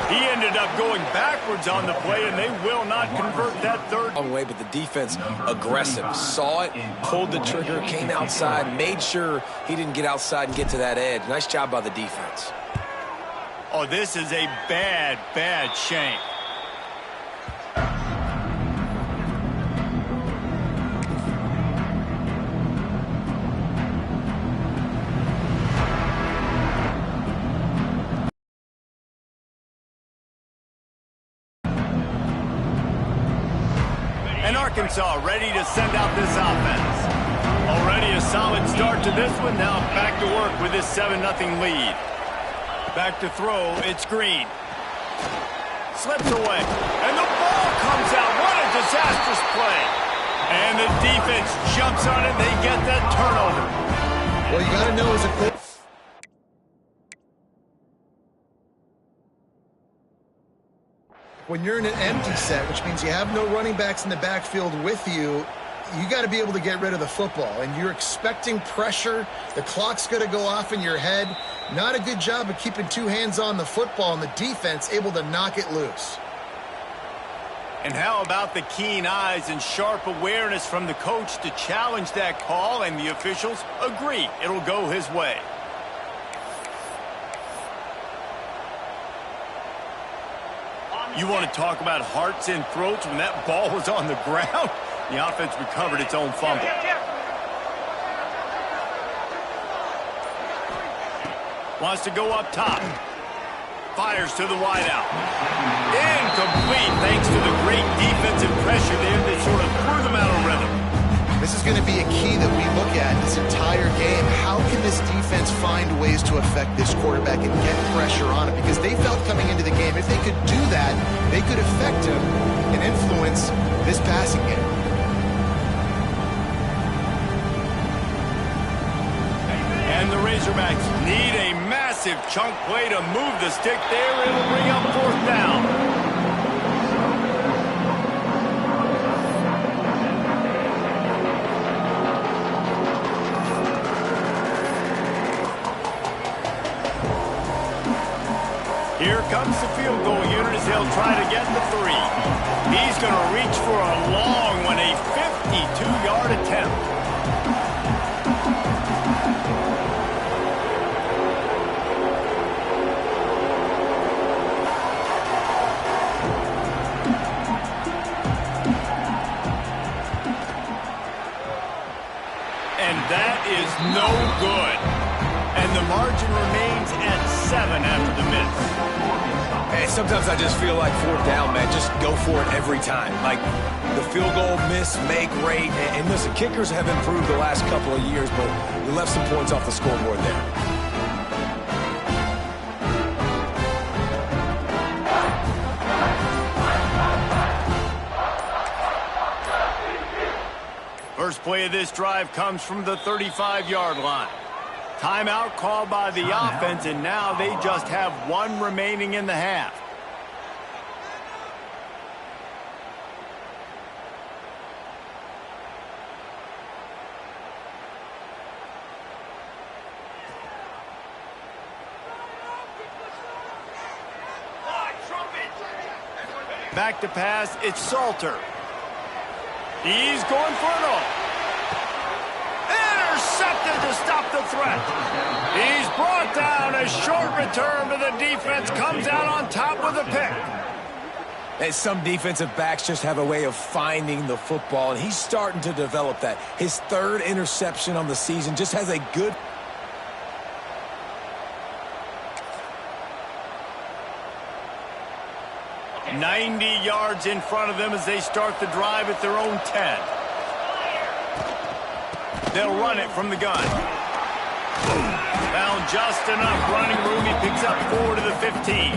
He ended up going backwards on the play, and they will not convert that third. Long way, but the defense aggressive. Saw it, pulled the trigger, came outside, made sure he didn't get outside and get to that edge. Nice job by the defense. Oh, this is a bad, bad shank. And Arkansas ready to send out this offense. Already a solid start to this one. Now back to work with this 7-0 lead. Back to throw. It's Green. Slips away. And the ball comes out. What a disastrous play. And the defense jumps on it. They get that turnover. Well, you got to know as a coach. When you're in an empty set, which means you have no running backs in the backfield with you, you got to be able to get rid of the football. And you're expecting pressure. The clock's going to go off in your head. Not a good job of keeping two hands on the football, and the defense able to knock it loose. And how about the keen eyes and sharp awareness from the coach to challenge that call, and the officials agree it'll go his way. You want to talk about hearts and throats when that ball was on the ground? The offense recovered its own fumble. Wants to go up top. Fires to the wideout. Incomplete thanks to the great defensive pressure there that sort of threw them out of rhythm. This is going to be a key that we look at this entire game. How can this defense find ways to affect this quarterback and get pressure on him? Because they felt coming into the game, if they could do that, they could affect him and influence this passing game. And the Razorbacks need a massive chunk play to move the stick there. It'll bring up 4th down. Here comes the field goal unit as they'll try to get the 3. He's going to reach for a long one, a 52-yard attempt. And that is no good. And the margin remains at 7 after the miss. Hey, sometimes I just feel like 4th down, man. Just go for it every time. Like the field goal miss, make rate. And listen, kickers have improved the last couple of years, but we left some points off the scoreboard there. First play of this drive comes from the 35-yard line. Timeout called by the offense, and now they just have 1 remaining in the half. Back to pass, it's Salter. He's going for it all. Intercepted to stop the threat. He's brought down. A short return, but the defense comes out on top with a pick. And some defensive backs just have a way of finding the football, and he's starting to develop that. His 3rd interception on the season, just has a good... 90 yards in front of them as they start the drive at their own 10. They'll run it from the gun. Found just enough running room. He picks up 4 to the 15.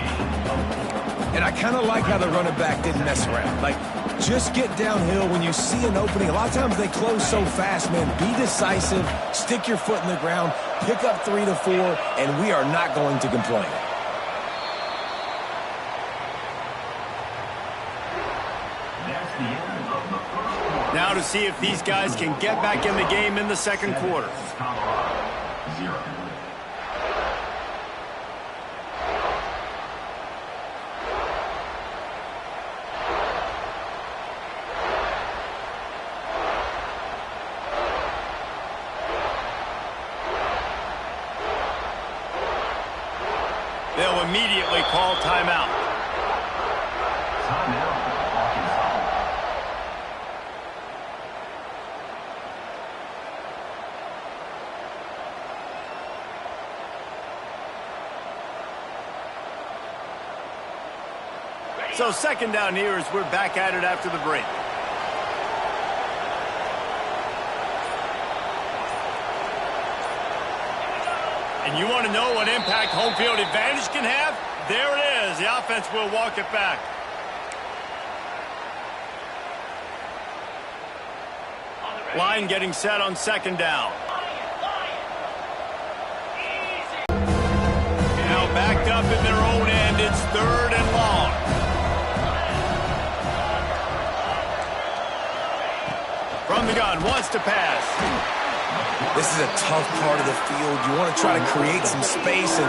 And I kind of like how the running back didn't mess around. Like, just get downhill when you see an opening. A lot of times they close so fast, man. Be decisive, stick your foot in the ground, pick up 3 to 4, and we are not going to complain. Now to see if these guys can get back in the game in the second quarter. immediately call timeout. So second down here as we're back at it after the break. And you want to know what impact home field advantage can have? There it is. The offense will walk it back. Line getting set on second down. Now backed up in their own end. It's third and long. From the gun, wants to pass. This is a tough part of the field. You want to try to create some space and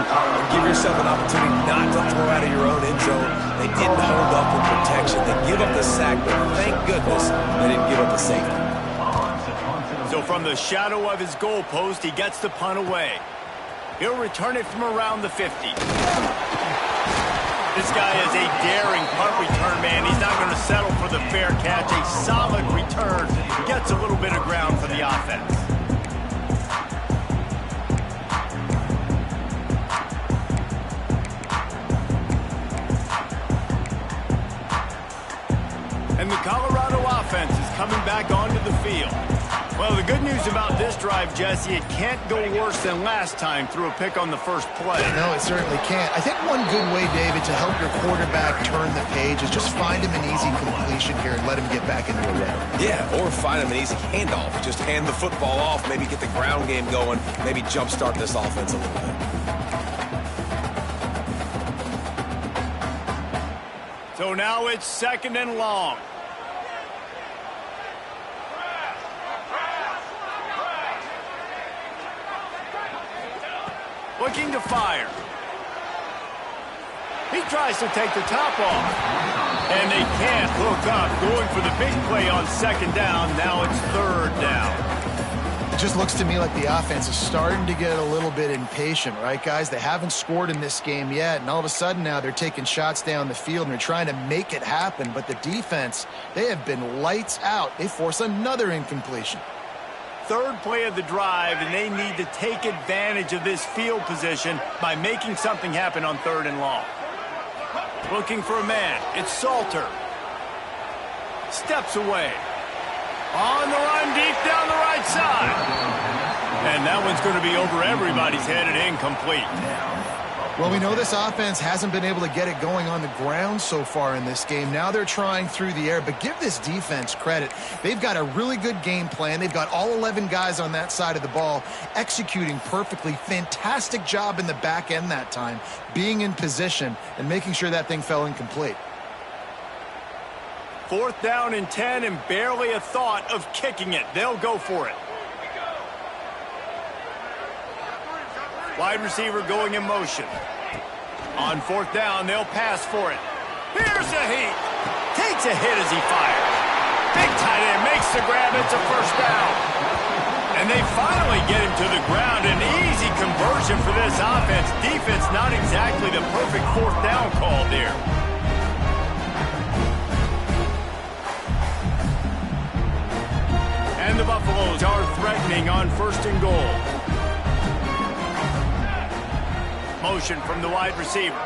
give yourself an opportunity not to throw out of your own end zone. They didn't hold up in protection. They give up the sack, but thank goodness they didn't give up the safety. So from the shadow of his goalpost, he gets the punt away. He'll return it from around the 50. This guy is a daring punt return man. He's not going to settle for the fair catch. A solid return. Gets a little bit of ground for the offense. And the Colorado offense is coming back onto the field. Well, the good news about this drive, Jesse, it can't go worse than last time through a pick on the first play. No, it certainly can't. I think one good way, David, to help your quarterback turn the page is just find him an easy completion here and let him get back into a rhythm. Yeah, or find him an easy handoff. Just hand the football off, maybe get the ground game going, maybe jumpstart this offense a little bit. So now it's second and long. Looking to fire. He tries to take the top off. And they can't hook up. Going for the big play on second down. Now it's third down. It just looks to me like the offense is starting to get a little bit impatient, right, guys? They haven't scored in this game yet, and all of a sudden now they're taking shots down the field and they're trying to make it happen. But the defense, they have been lights out. They force another incompletion. Third play of the drive, and they need to take advantage of this field position by making something happen on third and long. Looking for a man. It's Salter. Steps away. On the run, deep down the right side. And that one's going to be over everybody's head and incomplete. Well, we know this offense hasn't been able to get it going on the ground so far in this game. Now they're trying through the air, but give this defense credit. They've got a really good game plan. They've got all 11 guys on that side of the ball executing perfectly. Fantastic job in the back end that time, being in position and making sure that thing fell incomplete. Fourth down and 10 and barely a thought of kicking it. They'll go for it. Wide receiver going in motion. On fourth down, they'll pass for it. Here's a heat. Takes a hit as he fires. Big tight end makes the grab. It's a first down. And they finally get him to the ground. An easy conversion for this offense. Defense not exactly the perfect fourth down call there. And the Buffaloes are threatening on first and goal. Motion from the wide receiver.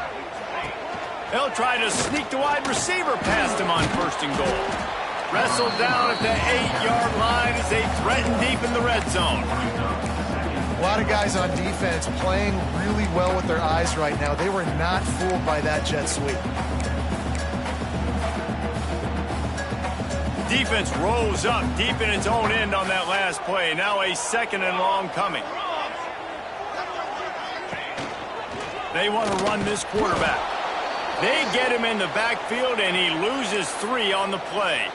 They'll try to sneak the wide receiver past him on first and goal. Wrestled down at the 8-yard line as they threaten deep in the red zone. A lot of guys on defense playing really well with their eyes right now. They were not fooled by that jet sweep. Defense rolls up deep in its own end on that last play. Now a second and long coming. They want to run this quarterback. They get him in the backfield, and he loses 3 on the play.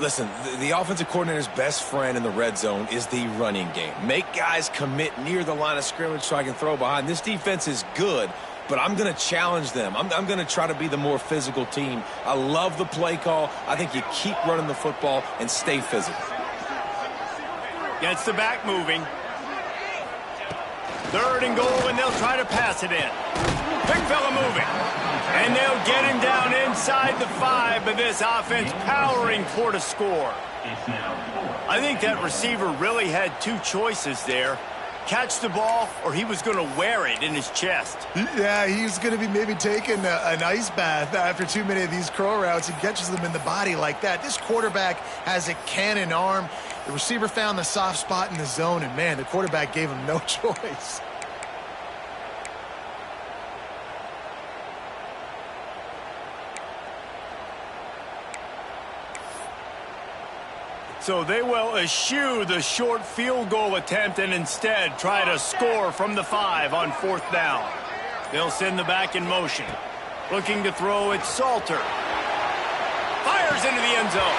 Listen, the offensive coordinator's best friend in the red zone is the running game. Make guys commit near the line of scrimmage so I can throw behind. This defense is good, but I'm going to challenge them. I'm going to try to be the more physical team. I love the play call. I think you keep running the football and stay physical. Gets the back moving. Third and goal, and they'll try to pass it in. Big fella moving. And they'll get him down inside the 5, but this offense powering for the score. I think that receiver really had two choices there. Catch the ball, or he was going to wear it in his chest. Yeah, he's going to be maybe taking an ice bath after too many of these crow routes. He catches them in the body like that. This quarterback has a cannon arm. The receiver found the soft spot in the zone, and, man, the quarterback gave him no choice. So they will eschew the short field goal attempt and instead try to score from the 5 on 4th down. They'll send the back in motion. Looking to throw, it's Salter. Fires into the end zone.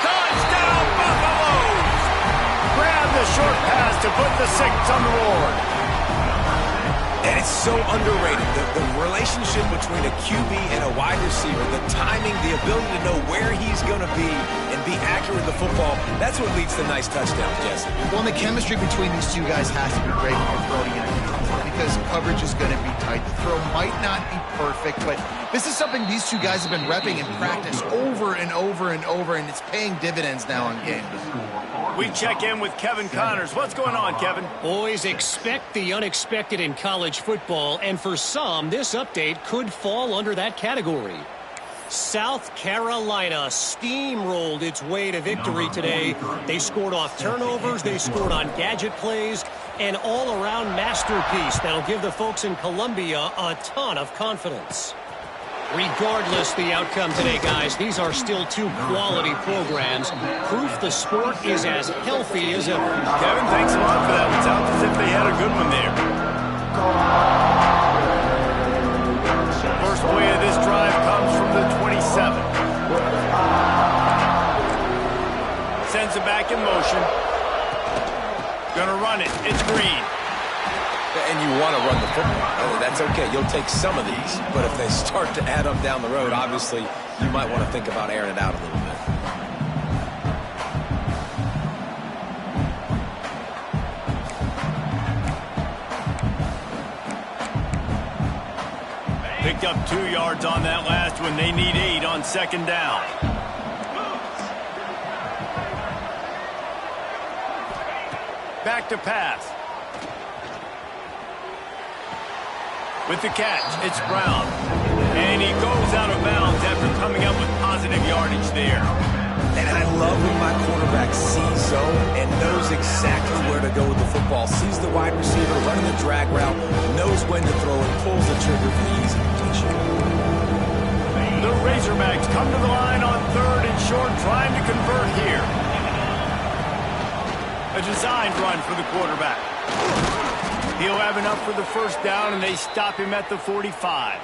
Touchdown, Buffaloes! Grab the short pass to put the 6 on the board. And it's so underrated, the relationship between a QB and a wide receiver, the timing, the ability to know where he's going to be and be accurate with the football, that's what leads to nice touchdowns, Jesse. Well, and the chemistry between these two guys has to be great when you're throwing in a contest because coverage is going to be tight. The throw might not be perfect, but this is something these two guys have been repping in practice over and over and over, and it's paying dividends now in games. We check in with Kevin Connors. What's going on, Kevin? Boys, expect the unexpected in college football, and for some, this update could fall under that category. South Carolina steamrolled its way to victory today. They scored off turnovers, they scored on gadget plays, an all-around masterpiece that'll give the folks in Columbia a ton of confidence. Regardless the outcome today, guys, these are still two quality programs. Proof the sport is as healthy as ever. Kevin, thanks a lot for that. It sounds as if they had a good one there. First play of this drive comes from the 27. Sends it back in motion. Gonna run it. It's Green. And you want to run the football. That's okay. You'll take some of these. But if they start to add up down the road, obviously, you might want to think about airing it out a little bit. Picked up 2 yards on that last one. They need 8 on 2nd down. Back to pass. With the catch, it's Brown. And he goes out of bounds after coming up with positive yardage there. And I love when my quarterback sees zone and knows exactly where to go with the football. Sees the wide receiver running the drag route, knows when to throw and pulls the trigger for the easy completion. The Razorbacks come to the line on 3rd and short, trying to convert here. A designed run for the quarterback. He'll have enough for the 1st down, and they stop him at the 45.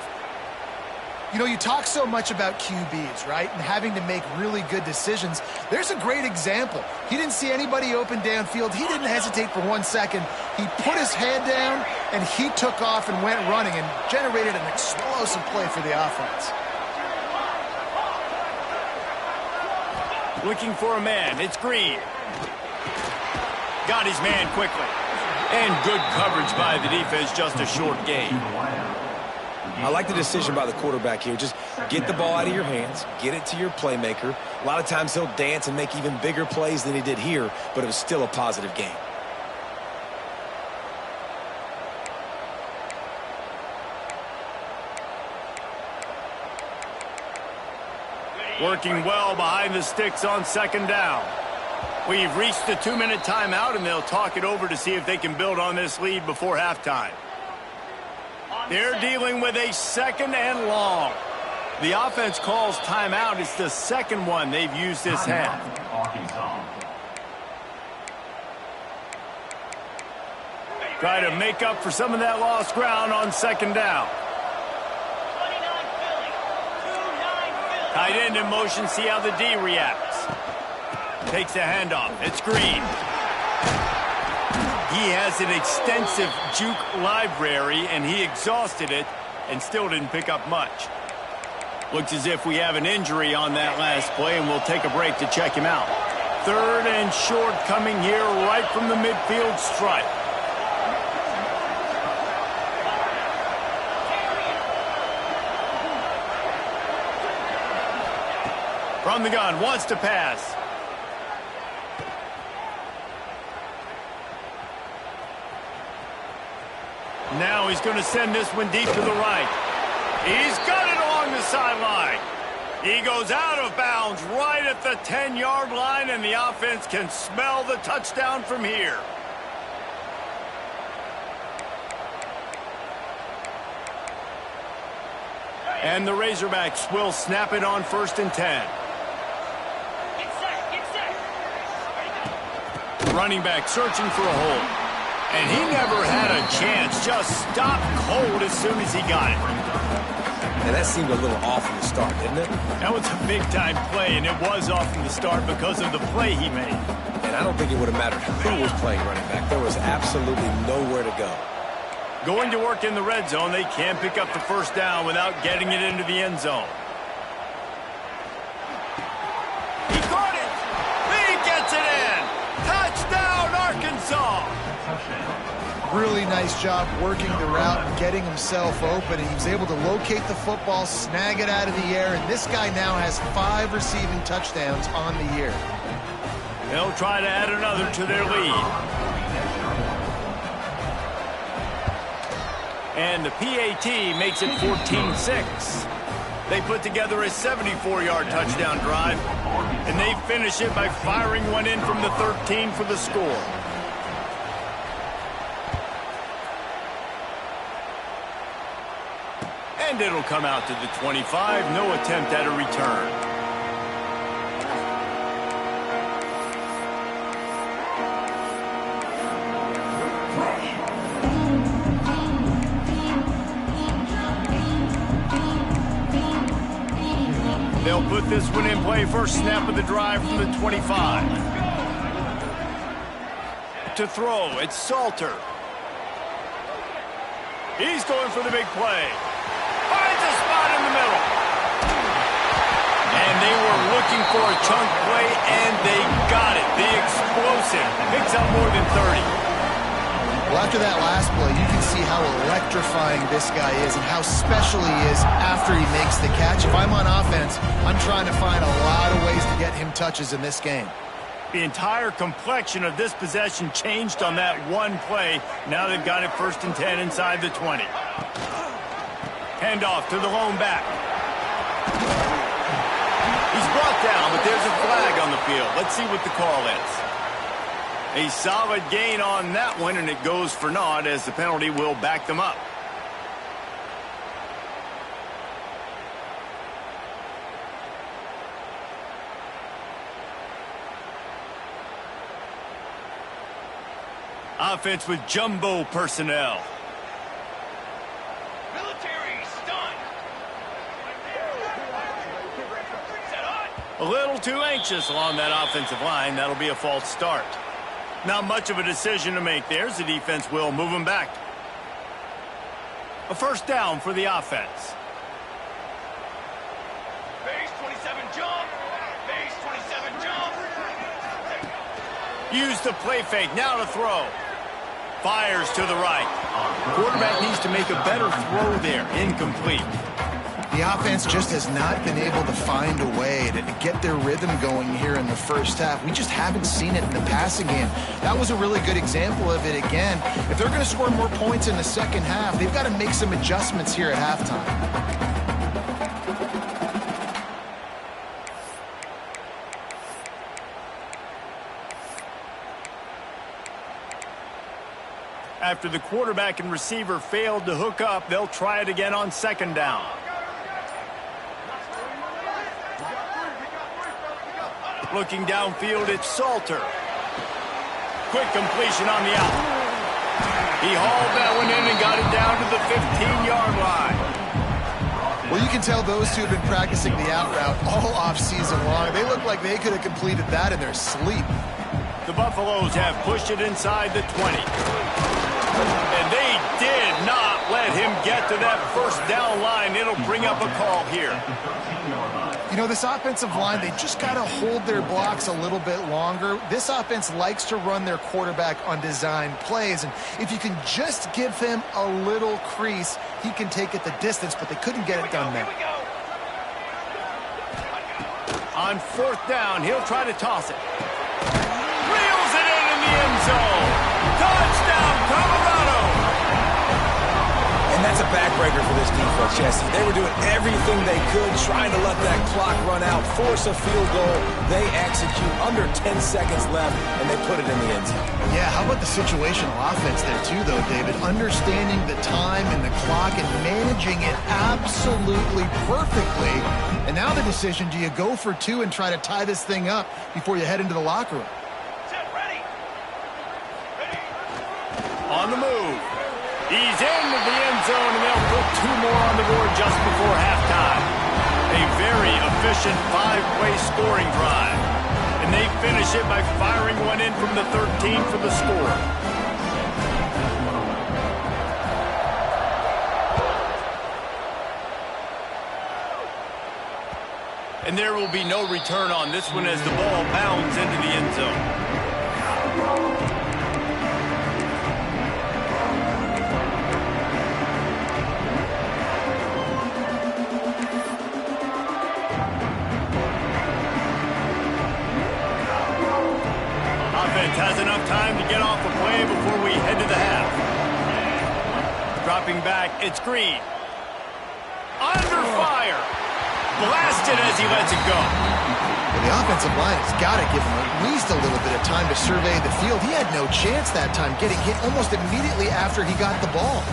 You know, you talk so much about QBs, right, and having to make really good decisions. There's a great example. He didn't see anybody open downfield. He didn't hesitate for 1 second. He put his head down, and he took off and went running and generated an explosive play for the offense. Looking for a man. It's Green. Got his man quickly. And good coverage by the defense, just a short gain. I like the decision by the quarterback here. Just get the ball out of your hands, get it to your playmaker. A lot of times he'll dance and make even bigger plays than he did here, but it was still a positive game. Working well behind the sticks on 2nd down. We've reached the 2-minute timeout, and they'll talk it over to see if they can build on this lead before halftime. They're dealing with a 2nd and long. The offense calls timeout. It's the 2nd one they've used this half. Try to make up for some of that lost ground on 2nd down. Tight end in motion, see how the D reacts. Takes the handoff. It's Green. He has an extensive juke library, and he exhausted it and still didn't pick up much. Looks as if we have an injury on that last play, and we'll take a break to check him out. 3rd and short coming here right from the midfield stripe. From the gun, wants to pass. Now he's going to send this one deep to the right. He's got it along the sideline. He goes out of bounds right at the 10-yard line, and the offense can smell the touchdown from here. And the Razorbacks will snap it on 1st and 10. Running back searching for a hole. And he never had a chance. Just stopped cold as soon as he got it. And that seemed a little off from the start, didn't it? That was a big-time play, and it was off from the start because of the play he made. And I don't think it would have mattered who was playing running back. There was absolutely nowhere to go. Going to work in the red zone, they can pick up the 1st down without getting it into the end zone. He caught it! He gets it in! Touchdown, Arkansas! Really nice job working the route and getting himself open. And he was able to locate the football, snag it out of the air, and this guy now has 5 receiving touchdowns on the year. They'll try to add another to their lead. And the PAT makes it 14-6. They put together a 74-yard touchdown drive, and they finish it by firing one in from the 13 for the score. And it'll come out to the 25. No attempt at a return. They'll put this one in play. First snap of the drive from the 25. To throw, it's Salter. He's going for the big play. Finds a spot in the middle. And they were looking for a chunk play, and they got it. The explosive picks up more than 30. Well, after that last play, you can see how electrifying this guy is and how special he is after he makes the catch. If I'm on offense, I'm trying to find a lot of ways to get him touches in this game. The entire complexion of this possession changed on that one play. Now they've got it 1st and 10 inside the 20. Handoff to the lone back. He's brought down, but there's a flag on the field. Let's see what the call is. A solid gain on that one, and it goes for naught as the penalty will back them up. Offense with jumbo personnel. Military stunned. Set on. A little too anxious along that offensive line. That'll be a false start. Not much of a decision to make there, as the defense will move them back. A 1st down for the offense. Base 27 jump. Base 27 jump. Use the play fake. Now to throw. Fires to the right. Quarterback needs to make a better throw there. Incomplete. The offense just has not been able to find a way to get their rhythm going here in the 1st half. We just haven't seen it in the passing game. That was a really good example of it again. If they're going to score more points in the 2nd half, they've got to make some adjustments here at halftime. After the quarterback and receiver failed to hook up, they'll try it again on 2nd down. Looking downfield, it's Salter. Quick completion on the out. He hauled that one in and got it down to the 15-yard line. Well, you can tell those two have been practicing the out route all offseason long. They look like they could have completed that in their sleep. The Buffaloes have pushed it inside the 20. And they did not let him get to that 1st down line. It'll bring up a call here. You know, this offensive line, they just got to hold their blocks a little bit longer. This offense likes to run their quarterback on design plays, and if you can just give him a little crease, he can take it the distance, but they couldn't get it done there. On 4th down, he'll try to toss it. Reels it in the end zone. Touchdown, Colorado. And that's a backbreaker for this defense, Jesse. They were doing everything they could, trying to let that clock run out, force a field goal. They execute under 10 seconds left, and they put it in the end zone. Yeah, how about the situational offense there too, though, David? Understanding the time and the clock and managing it absolutely perfectly. And now the decision, do you go for 2 and try to tie this thing up before you head into the locker room? Set, ready. On the move. He's into the end zone, and they'll put 2 more on the board just before halftime. A very efficient 5-play scoring drive. And they finish it by firing one in from the 13 for the score. And there will be no return on this one as the ball bounds into the end zone. Has enough time to get off the play before we head to the half. Dropping back, it's Green. Under fire. Blasted as he lets it go. Well, the offensive line has got to give him at least a little bit of time to survey the field. He had no chance that time, getting hit almost immediately after he got the ball.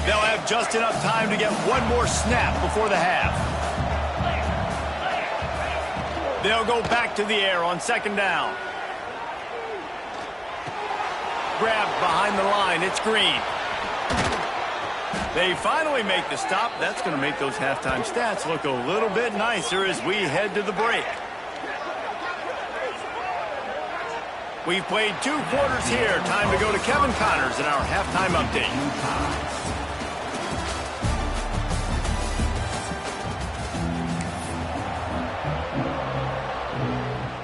They'll have just enough time to get one more snap before the half. They'll go back to the air on 2nd down. Grabbed behind the line. It's Green. They finally make the stop. That's going to make those halftime stats look a little bit nicer as we head to the break. We've played 2 quarters here. Time to go to Kevin Connors in our halftime update.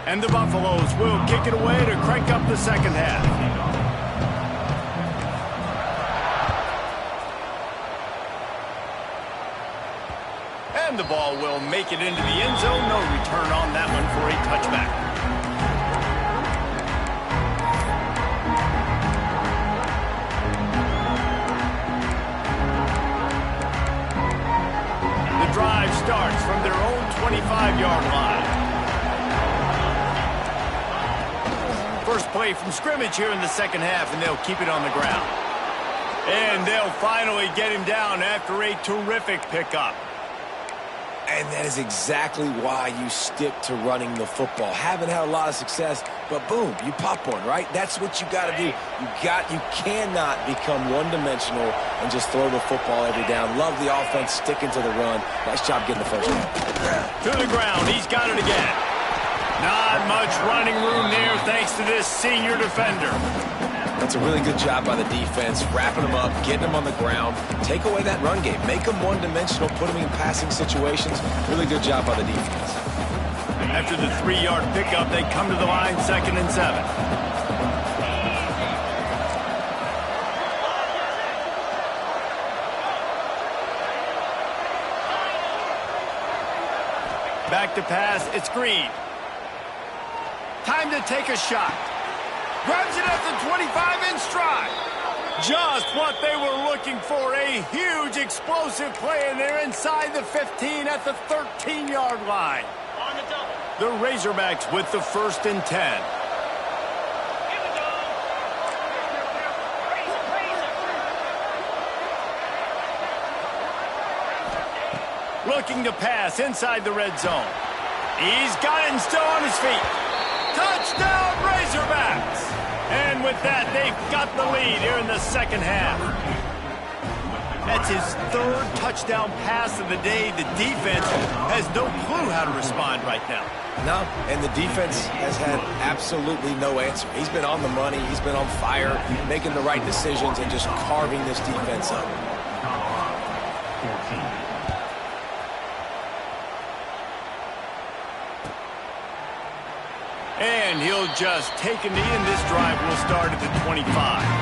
And the Buffaloes will kick it away to crank up the second half. And the ball will make it into the end zone. No return on that one for a touchback. The drive starts from their own 25-yard line. First play from scrimmage here in the second half, and they'll keep it on the ground. And they'll finally get him down after a terrific pickup. And that is exactly why you stick to running the football. Haven't had a lot of success, but boom, you pop one, right? That's what you got to do. You cannot become one-dimensional and just throw the football every down. Love the offense, sticking to the run. Nice job getting the first down. To the ground, he's got it again. Not much running room there thanks to this senior defender. That's a really good job by the defense, wrapping them up, getting them on the ground. Take away that run game. Make them one-dimensional, put them in passing situations. Really good job by the defense. After the 3-yard pickup, they come to the line 2nd and 7. Back to pass, it's Green. Time to take a shot. Grabs it at the 25 in stride. Just what they were looking for. A huge explosive play, and they're inside the 15 at the 13-yard line. On the double. The Razorbacks with the 1st and 10. Here we go. Razor. Looking to pass inside the red zone. He's got it and still on his feet. Touchdown, Razorbacks! And with that, they've got the lead here in the second half. That's his 3rd touchdown pass of the day. The defense has no clue how to respond right now. No, and the defense has had absolutely no answer. He's been on the money. He's been on fire, making the right decisions and just carving this defense up. And he'll just take a knee, and this drive will start at the 25.